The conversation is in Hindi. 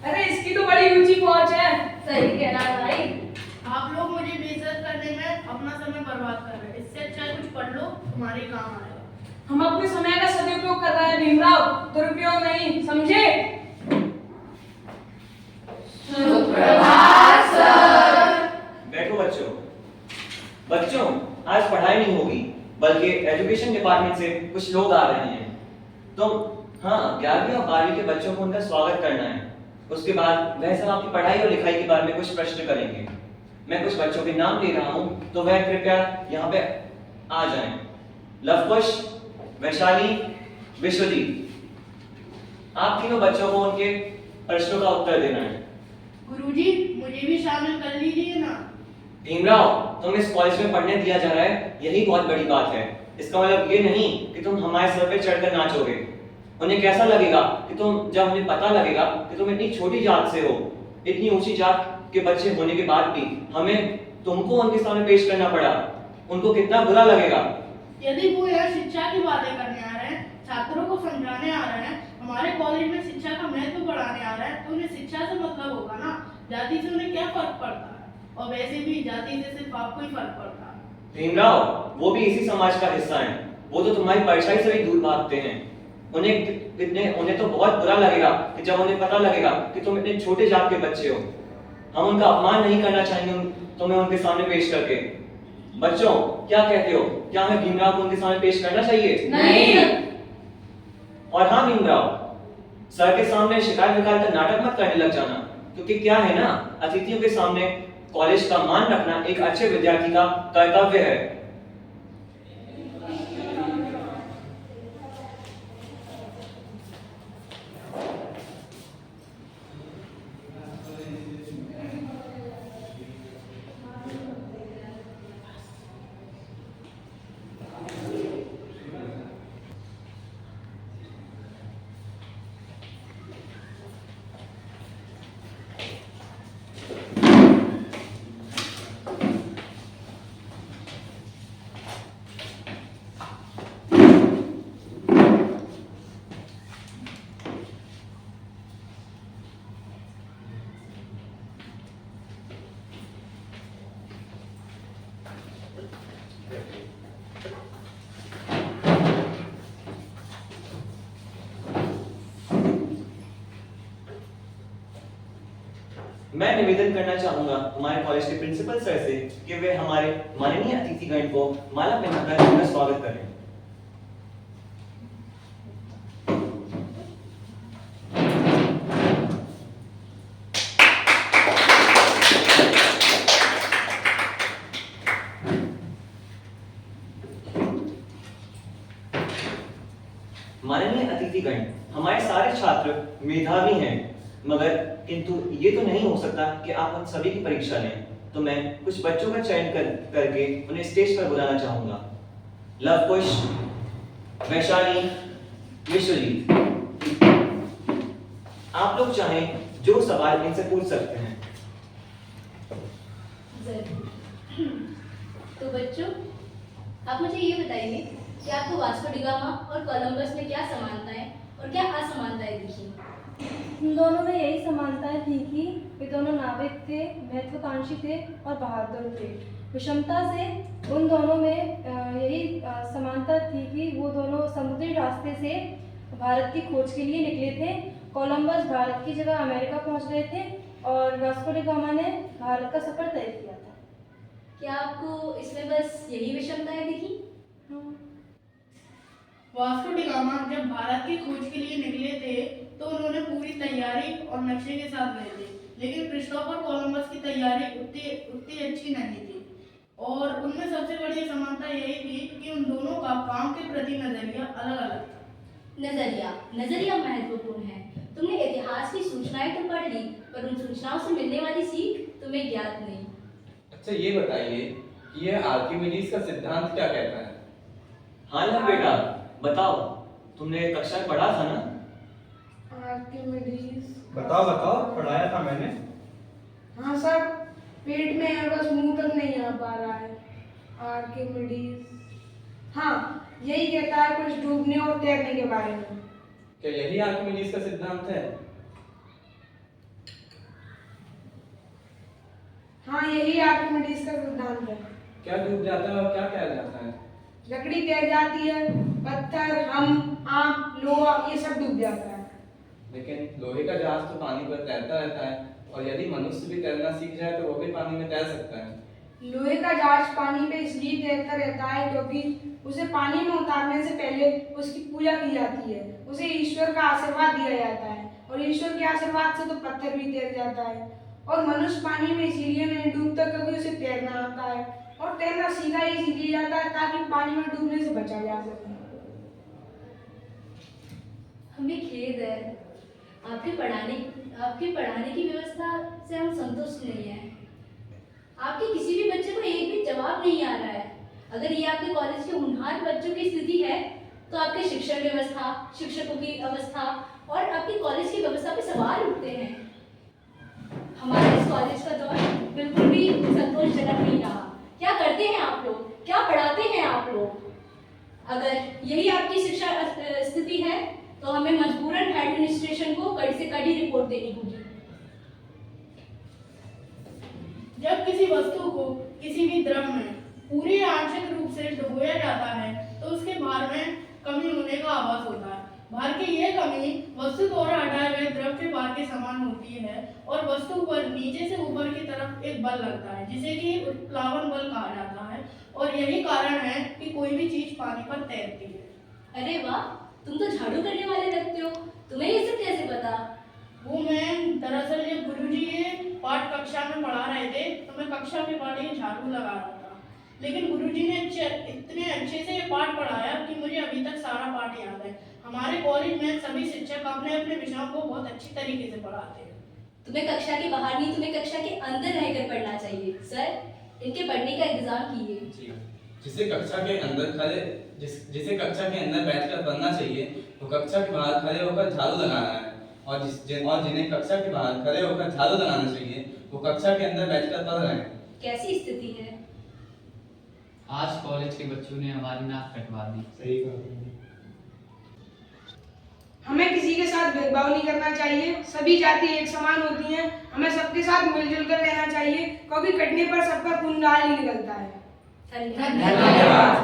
अरे इसकी तो बड़ी ऊंची पहुंच है। सही कह रहा भाई। आप लोग मुझे बेइज्जत करने में अपना समय बर्बाद कर रहे हैं। इससे अच्छा है कुछ पढ़ लो, तुम्हारे ही काम आएगा। हम अपने समय का सदुपयोग कर रहे हैं भीमराव, दुरुपयोग नहीं, समझे? सुप्रभात सर। बैठो बच्चों। बच्चों, आज पढ़ाई नहीं होगी, बल्कि एजुकेशन डिपार्टमेंट से कुछ लोग आ रहे हैं। तो हाँ, 11वीं और 12वीं के बच्चों को उनका स्वागत करना है। उसके बाद वह सब आपकी पढ़ाई और लिखाई के बारे में कुछ प्रश्न करेंगे। मैं कुछ बच्चों के नाम ले रहा हूँ, तो वह कृपया यहाँ पे आ जाएं। लवकुश, वैशाली, विश्वजीत। आप तीनों बच्चों को उनके प्रश्नों का उत्तर देना है। गुरुजी, मुझे भी शामिल कर लीजिए ना। भीमराव, तुम इस कॉलेज में पढ़ने दिया जा रहा है, यही बहुत बड़ी बात है। इसका मतलब ये नहीं कि तुम हमारे सर पे चढ़कर नाचोगे। उन्हें कैसा लगेगा कि जब उन्हें पता लगेगा कि तुम इतनी छोटी जात से हो, इतनी ऊंची जात के बच्चे होने के बाद भी हमें तुमको उनके सामने पेश करना पड़ा, उनको कितना बुरा लगेगा। यदि वो यहाँ शिक्षा की बातें करने आ रहे हैं, छात्रों को समझाने आ रहे हैं, हमारे कॉलेज में शिक्षा का महत्व बढ़ाने आ रहे हैं, तो उन्हें शिक्षा से मतलब होगा ना। जाति से उन्हें क्या फर्क पड़ता है? और वैसे भी जाति से सिर्फ आपको ही फर्क पड़ता है। भीमराव, वो भी इसी समाज का हिस्सा हैं। वो तो तुम्हारी परछाई से भी दूर भागते हैं। उन्हें तो बहुत बुरा लगेगा कि जब उन्हें पता लगेगा कि तुम इतने छोटे जात के बच्चे हो। हम उनका अपमान नहीं करना चाहेंगे तुम्हें उनके सामने पेश करके। बच्चों, क्या कहते हो? क्या हमें भीमराव को उनके सामने पेश करना चाहिए? नहीं। और हाँ भीमराव, सर के सामने शिकायत विकायत का नाटक मत करने लग जाना, क्योंकि क्या है ना, अतिथियों के सामने कॉलेज का मान रखना एक अच्छे विद्यार्थी का कर्तव्य है। मैं निवेदन करना चाहूंगा हमारे कॉलेज के प्रिंसिपल सर से कि वे हमारे माननीय अतिथिगण को माला पहनाकर उनका स्वागत करें। माननीय अतिथिगण, हमारे सारे छात्र मेधावी हैं, मगर किंतु ये तो नहीं हो सकता कि आप उन सभी की परीक्षा लें। तो मैं कुछ बच्चों का चयन करके उन्हें स्टेज पर बुलाना चाहूंगा। लवकुश, वैशाली, विश्वजीत। आप लोग चाहें जो सवाल इनसे पूछ सकते हैं। तो बच्चों, आप मुझे ये बताइए कि आपको वास्को डी गामा और कोलंबस में क्या समानताएं और क्या असमानताएं दिखी? इन दोनों में यही समानताएं थी कि वे दोनों नाविक थे, महत्वाकांक्षी थे और बहादुर थे। विषमता से उन दोनों में यही समानता थी कि वो दोनों समुद्री रास्ते से भारत की खोज के लिए निकले थे। कोलंबस भारत की जगह अमेरिका पहुंच गए थे और वास्को डी गामा ने भारत का सफर तय किया था। क्या आपको इसमें बस यही विषमताएं दिखी? वास्को डी गामा जब भारत की खोज के लिए निकले थे तो उन्होंने पूरी तैयारी और नक्शे के साथ गए थे, लेकिन क्रिस्टोफर कोलंबस की तैयारी उतनी अच्छी नहीं थी। और उनमें सबसे बड़ी समानता यही थी कि उन दोनों का काम के प्रति नजरिया अलग अलग था। नजरिया महत्वपूर्ण है। तुमने इतिहास की सूचनाएं तो पढ़ ली, पर उन सूचनाओं से मिलने वाली सीख तुम्हें ज्ञात नहीं। अच्छा, ये बताइए कि यह आर्किमिडीज का सिद्धांत क्या कहता है? हाँ ना बेटा, बताओ, तुमने कक्षा में पढ़ा था ना? आर्किमिडीज। बताओ, पढ़ाया था मैंने। हाँ सर, पेट में है बस मुंह तक नहीं आ पा रहा है। आर्किमिडीज, हाँ यही कहता है कुछ डूबने और तैरने के बारे में। क्या यही आर्किमिडीज का सिद्धांत है? हाँ, यही आर्किमिडीज का सिद्धांत है। क्या डूब जाता है और क्या तैर जाता है? लकड़ी तैर जाती है, पत्थर, हम, आम, लोहा ये सब डूब जाता है। लेकिन लोहे का जहाज तो पानी पर तैरता रहता है, और यदि मनुष्य भी तैरना सीख जाए तो वो भी पानी में तैर सकता है। लोहे का जहाज पानी पे इसलिए तैरता रहता है क्योंकि उसे पानी में उतारने से पहले उसकी पूजा की जाती है, उसे ईश्वर का आशीर्वाद दिया जाता है, और ईश्वर के आशीर्वाद से तो पत्थर भी तैर जाता है। और मनुष्य पानी में इसीलिए नहीं डूबता क्योंकि उसे तैरना आता है, और तैरना सीखा ही इसीलिए जाता है ताकि पानी में डूबने से बचा जा सके। हमें खेद है, आपके पढ़ाने की व्यवस्था से हम संतुष्ट नहीं हैं। आपके किसी भी बच्चे को एक भी जवाब नहीं आ रहा है। अगर ये आपके कॉलेज के होनहार बच्चों की स्थिति है, तो आपके शिक्षण व्यवस्था, शिक्षकों की अवस्था और आपके कॉलेज की व्यवस्था पे सवाल उठते हैं। हमारे इस कॉलेज का दौर बिल्कुल भी संतोषजनक नहीं रहा। क्या करते हैं आप लोग? क्या पढ़ाते हैं आप लोग? अगर यही आपकी शिक्षा स्थिति है, तो हमें मजबूरन एडमिनिस्ट्रेशन को कड़ी से कड़ी रिपोर्ट देनी होगी। जब किसी वस्तु को किसी भी द्रव में पूरी आंशिक रूप से डुबोया जाता है तो उसके भार में कमी होने का आभास होता है। भार की यह कमी वस्तु द्वारा हटाए गए द्रव के भार के समान होती है और वस्तु पर नीचे से ऊपर की तरफ एक बल लगता है जिसे कि उत्प्लावन बल कहा जाता है, और यही कारण है कि कोई भी चीज पानी पर तैरती है। अरे वाह, तुम तो झाड़ू करने वाले लगते हो। तुम्हें ये सब कैसे पता? वो मैं दरअसल ये गुरुजी ये पाठ कक्षा में पढ़ा रहे थे तो मैं कक्षा के बाद ये झाड़ू लगा रहा था, लेकिन गुरुजी ने इतने अच्छे से ये पाठ पढ़ाया कि मुझे अभी तक सारा पाठ याद है। हमारे कॉलेज में सभी शिक्षक अपने अपने विषयों को बहुत अच्छी तरीके से पढ़ाते हैं। तुम्हें कक्षा के बाहर नहीं, तुम्हें कक्षा के अंदर रहकर पढ़ना चाहिए। सर, इनके पढ़ने का इंतजाम कीजिए। जिसे कक्षा के अंदर बैठकर पढ़ना चाहिए, वो कक्षा के बाहर खड़े होकर झाड़ू लगाना है, और जिन्हें कक्षा के बाहर खड़े होकर झाड़ू लगाना चाहिए, वो कक्षा के अंदर बैठकर पढ़ रहे हैं। कैसी स्थिति है? आज कॉलेज के बच्चों ने हमारी नाक कटवा दी। सही कहा। हमें किसी के साथ भेदभाव नहीं करना चाहिए। सभी जाति एक समान होती हैं। हमें सबके साथ मिलजुल कर रहना चाहिए क्योंकि कटने पर सबका खून लाल ही निकलता है। धन्यवाद।